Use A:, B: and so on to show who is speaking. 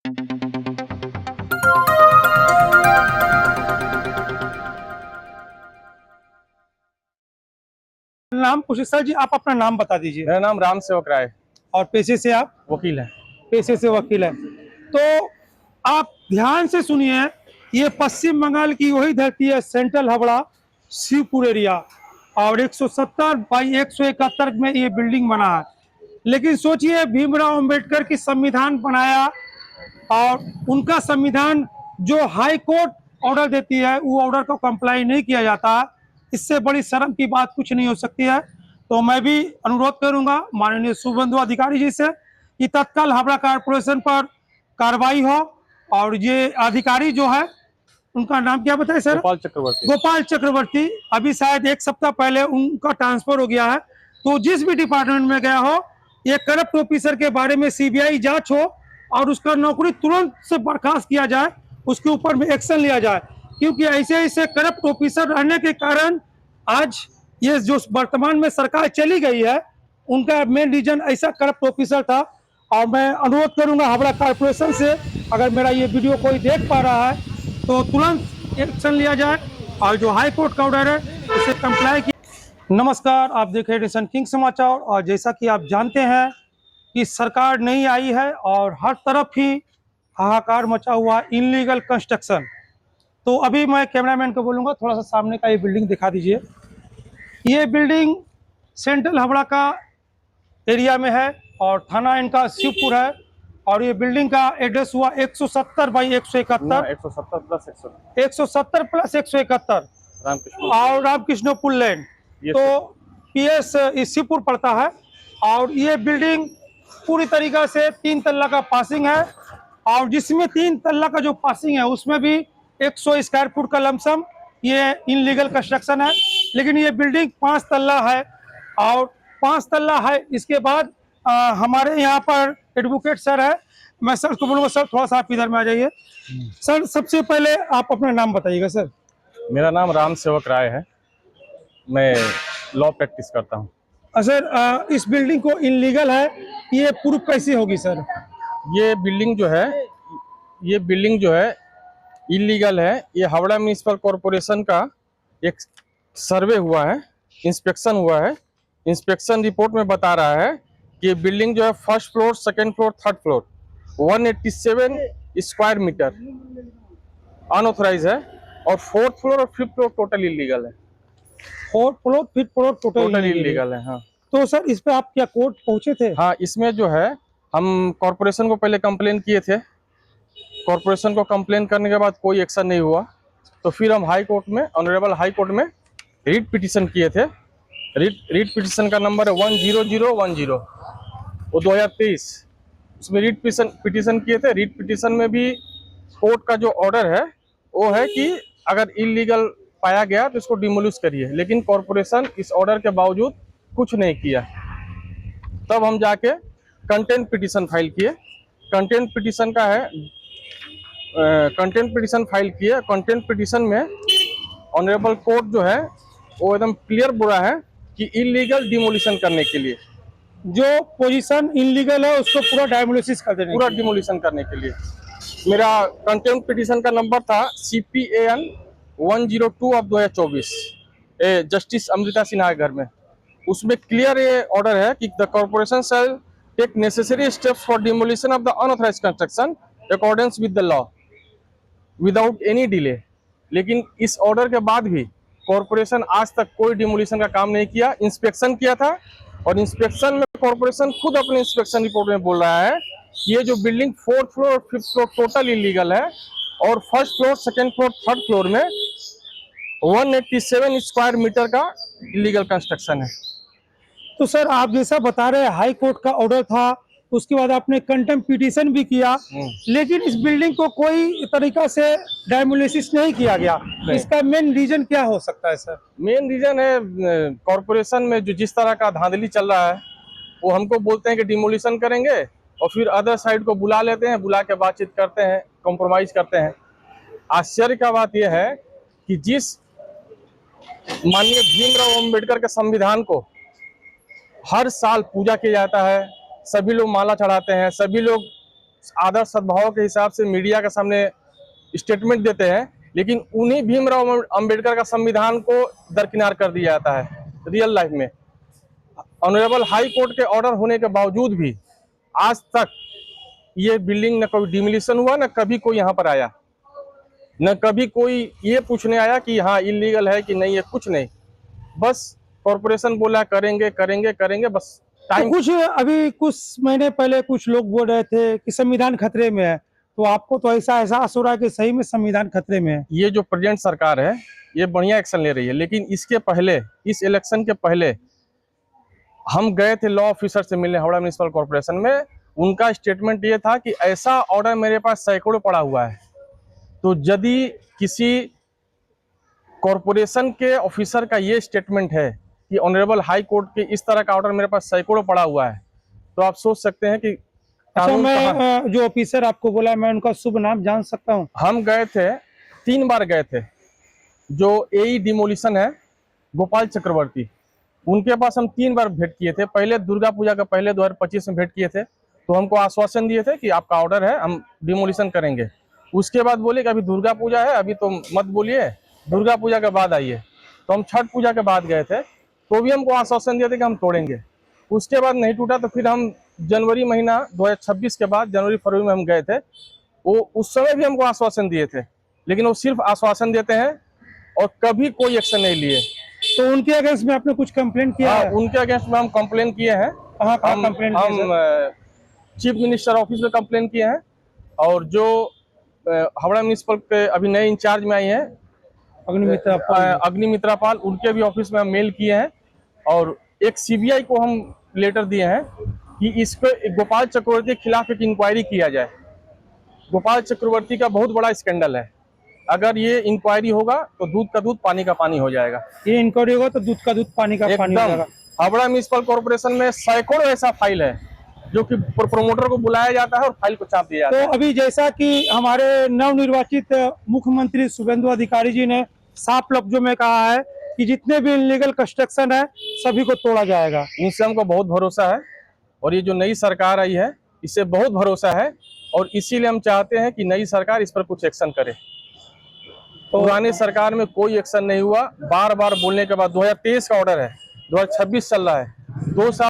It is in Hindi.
A: नाम खुशी सर जी, आप अपना नाम बता दीजिए।
B: मेरा नाम राम सेवक राय।
A: और पेशे से आप?
B: वकील है।
A: पेशे से वकील है। तो आप ध्यान से सुनिए, ये पश्चिम बंगाल की वही धरती है, सेंट्रल हावड़ा, शिवपुर एरिया, और 170 बाई 171 में ये बिल्डिंग बना है। लेकिन सोचिए, भीमराव अंबेडकर की संविधान बनाया और उनका संविधान जो हाई कोर्ट ऑर्डर देती है, वो ऑर्डर को कंप्लाई नहीं किया जाता। इससे बड़ी शर्म की बात कुछ नहीं हो सकती है। तो मैं भी अनुरोध करूंगा माननीय शुभेंदु अधिकारी जी से कि तत्काल हावड़ा कारपोरेशन पर कार्रवाई हो। और ये अधिकारी जो है, उनका नाम क्या बताए सर?
B: गोपाल चक्रवर्ती।
A: गोपाल चक्रवर्ती। अभी शायद एक सप्ताह पहले उनका ट्रांसफर हो गया है। तो जिस भी डिपार्टमेंट में गया हो, ये करप्ट ऑफिसर के बारे में सीबीआई जांच हो और उसका नौकरी तुरंत से बर्खास्त किया जाए, उसके ऊपर में एक्शन लिया जाए। क्योंकि ऐसे ऐसे करप्ट ऑफिसर रहने के कारण आज ये जो वर्तमान में सरकार चली गई है, उनका मेन रीजन ऐसा करप्ट ऑफिसर था। और मैं अनुरोध करूंगा हावड़ा कारपोरेशन से, अगर मेरा ये वीडियो कोई देख पा रहा है तो तुरंत एक्शन लिया जाए और जो हाई कोर्ट का ऑर्डर है उसे कंप्लाई किया। नमस्कार, आप देख रहे हैं नेशन किंग समाचार। और जैसा कि आप जानते हैं कि सरकार नहीं आई है और हर तरफ ही हाहाकार मचा हुआ इनलीगल कंस्ट्रक्शन। तो अभी मैं कैमरामैन को बोलूँगा थोड़ा सा सामने का ये बिल्डिंग दिखा दीजिए। ये बिल्डिंग सेंट्रल हावड़ा का एरिया में है और थाना इनका शिवपुर है। और ये बिल्डिंग का एड्रेस हुआ 170 बाई 171,
B: 170 प्लस
A: 170 प्लस 171 और रामकृष्णपुर लेन। तो पीएस शिवपुर पड़ता है। और ये बिल्डिंग पूरी तरीका से 3 तल्ला का पासिंग है। और जिसमें 3 तल्ला का जो पासिंग है उसमें भी 100 स्क्वायर फुट का लमसम ये इनलीगल कंस्ट्रक्शन है। लेकिन ये बिल्डिंग 5 तल्ला है और 5 तल्ला है। इसके बाद हमारे यहाँ पर एडवोकेट सर है, मैं सर को बोलूँगा सर थोड़ा सा आप इधर में आ जाइए। सर सबसे पहले आप अपना नाम बताइएगा सर।
B: मेरा नाम राम सेवक राय है। मैं लॉ प्रैक्टिस करता हूँ।
A: सर इस बिल्डिंग को इनलीगल है, ये प्रूफ कैसी होगी सर?
B: ये बिल्डिंग जो है इलीगल है। ये हावड़ा म्युनिसिपल कॉरपोरेशन का एक सर्वे हुआ है, इंस्पेक्शन हुआ है। इंस्पेक्शन रिपोर्ट में बता रहा है कि बिल्डिंग जो है first floor, second floor, third floor 187 square metre unauthorised है और फोर्थ फ्लोर और फिफ्थ फ्लोर टोटल इलीगल है।
A: Fourth floor fifth floor
B: total illegal है। हाँ।
A: तो सर इस पे आप क्या कोर्ट पहुंचे थे?
B: हाँ, इसमें जो है हम कॉरपोरेशन को पहले कंप्लेन किए थे। कॉरपोरेशन को कंप्लेन करने के बाद कोई एक्शन नहीं हुआ, तो फिर हम हाई कोर्ट में, ऑनरेबल हाई कोर्ट में रीट पिटीशन किए थे। रीट पिटीशन का नंबर है 10010, वो 2023। उसमें रीट पिटीशन किए थे। रीट पिटीशन में भी कोर्ट का जो ऑर्डर है वो है कि अगर इलीगल पाया गया तो इसको डिमोलिश करिए। लेकिन कॉरपोरेशन इस ऑर्डर के बावजूद कुछ नहीं किया। तब हम जाके कंटेंट पिटीशन फाइल किए। कंटेंट पिटीशन का है, कंटेंट पिटीशन फाइल किए। कंटेंट पिटीशन में ऑनरेबल कोर्ट जो है वो एकदम क्लियर बोला है कि इलीगल डिमोलिशन करने के लिए,
A: जो पोजीशन इनलीगल है उसको पूरा डिमोलिश कर देने,
B: पूरा डिमोलिशन करने के लिए। मेरा कंटेम्प्ट पिटीशन का नंबर था CPAN 102 of 2024, justice Amrita Sinha के घर में। उसमें क्लियर ये ऑर्डर है कि the corporation shall take necessary steps for demolition of the unauthorised construction accordance with the law without any delay. लेकिन इस ऑर्डर के बाद भी कॉर्पोरेशन आज तक कोई डिमोलिशन का काम नहीं किया। इंस्पेक्शन किया था और इंस्पेक्शन में कॉर्पोरेशन खुद अपने इंस्पेक्शन रिपोर्ट में बोल रहा है कि ये जो बिल्डिंग फोर्थ फ्लोर और फिफ्थ फ्लोर टोटल इलीगल है और first floor, second floor, third floor में 187 स्क्वायर मीटर का इलीगल कंस्ट्रक्शन है।
A: तो सर आप जैसा बता रहे हैं हाई कोर्ट का ऑर्डर था, उसके बाद आपने कंटेम्प्ट पिटीशन भी किया, लेकिन इस बिल्डिंग को कोई तरीका से डेमोलिश नहीं किया गया। इसका मेन रीजन क्या हो सकता है सर?
B: मेन रीजन है कॉर्पोरेशन में जो जिस तरह का धांधली चल रहा है, वो हमको बोलते हैं कि डिमोलिशन करेंगे और फिर अदर साइड को बुला लेते हैं, बुला के बातचीत करते हैं, कॉम्प्रोमाइज करते हैं। आश्चर्य का बात यह है कि जिस माननीय भीमराव अंबेडकर के संविधान को हर साल पूजा किया जाता है, सभी लोग माला चढ़ाते हैं, सभी लोग आदर सद्भाव के हिसाब से मीडिया के सामने स्टेटमेंट देते हैं, लेकिन उन्हीं भीमराव अंबेडकर का संविधान को दरकिनार कर दिया जाता है रियल लाइफ में। ऑनरेबल हाई कोर्ट के ऑर्डर होने के बावजूद भी आज तक ये बिल्डिंग न कभी डिमोलिशन हुआ, न कभी कोई यहाँ पर आया, न कभी कोई ये पूछने आया कि हाँ इलीगल है कि नहीं है, कुछ नहीं। बस कॉर्पोरेशन बोला करेंगे करेंगे करेंगे, बस
A: तो
B: टाइम।
A: कुछ अभी कुछ महीने पहले कुछ लोग बोल रहे थे कि संविधान खतरे में है, तो आपको तो ऐसा एहसास हो रहा है कि सही में संविधान खतरे में है?
B: ये जो प्रेजेंट सरकार है ये बढ़िया एक्शन ले रही है, लेकिन इसके पहले, इस इलेक्शन के पहले हम गए थे लॉ ऑफिसर से मिलने हावड़ा म्युनिसिपल कॉर्पोरेशन में। उनका स्टेटमेंट ये था कि ऐसा ऑर्डर मेरे पास सैकड़ों पड़ा हुआ है, तो यदि किसी कॉर्पोरेशन के ऑफिसर का ये स्टेटमेंट है कि ऑनरेबल हाई कोर्ट के इस तरह का ऑर्डर मेरे पास सैकड़ों पड़ा हुआ है, तो आप सोच सकते हैं कि
A: अच्छा,
B: कानून कहाँ।
A: मैं जो ऑफिसर आपको बोला, मैं उनका शुभ नाम जान सकता हूँ?
B: हम गए थे, 3 बार गए थे। जो एई डिमोलिशन है गोपाल चक्रवर्ती, उनके पास हम 3 बार भेंट किए थे। पहले दुर्गा पूजा का पहले 2025 में भेंट किए थे, तो हमको आश्वासन दिए थे कि आपका ऑर्डर है, हम डिमोलिशन करेंगे। उसके बाद बोले कि अभी दुर्गा पूजा है, अभी तो मत बोलिए, दुर्गा पूजा के बाद आइए। तो हम छठ पूजा के बाद गए थे, तो भी हमको आश्वासन दिए थे कि हम तोड़ेंगे। उसके बाद नहीं टूटा, तो फिर हम जनवरी महीना 2026 के बाद जनवरी फरवरी में हम गए थे। वो उस समय भी हमको आश्वासन दिए थे, लेकिन वो सिर्फ आश्वासन देते हैं और कभी कोई एक्शन नहीं लिए।
A: तो उनके अगेंस्ट में आपने कुछ कंप्लेंट किया है?
B: उनके अगेंस्ट में हम कंप्लेन किए हैं।
A: कहाँ कंप्लेंट किया सर?
B: हम चीफ मिनिस्टर ऑफिस में कंप्लेन किए हैं, और जो हावड़ा म्युनिसिपल के अभी नए इंचार्ज में आई हैं अग्निमित्रा पाल, उनके भी ऑफिस में हम मेल किए हैं, और एक सीबीआई को हम लेटर दिए हैं कि इस पे गोपाल चक्रवर्ती के खिलाफ एक इंक्वायरी किया जाए। गोपाल चक्रवर्ती का बहुत बड़ा स्कैंडल है, अगर ये इंक्वायरी होगा तो दूध का दूध पानी का पानी हो जाएगा।
A: ये इंक्वायरी होगा तो दूध का दूध पानी का पानी हो
B: एकदम।
A: जाएगा।
B: हावड़ा म्युनिसिपल कॉर्पोरेशन में सैकड़ों ऐसा फाइल है जो कि प्रोमोटर को बुलाया जाता है और फाइल को चाप दिया जाता है।
A: तो अभी जैसा कि हमारे नवनिर्वाचित मुख्यमंत्री शुभेंदु अधिकारी जी ने साफ लफ्जों में कहा है कि जितने भी इलीगल कंस्ट्रक्शन है सभी को तोड़ा जाएगा,
B: इनसे हमको बहुत भरोसा है, और ये जो नई सरकार आई है इससे बहुत भरोसा है, और इसीलिए हम चाहते हैं कि नई सरकार इस पर कुछ एक्शन करे। पुरानी सरकार में कोई एक्शन नहीं हुआ, बार बार बोलने के बाद 2023 का ऑर्डर है, 2026 चल रहा है, 2 साल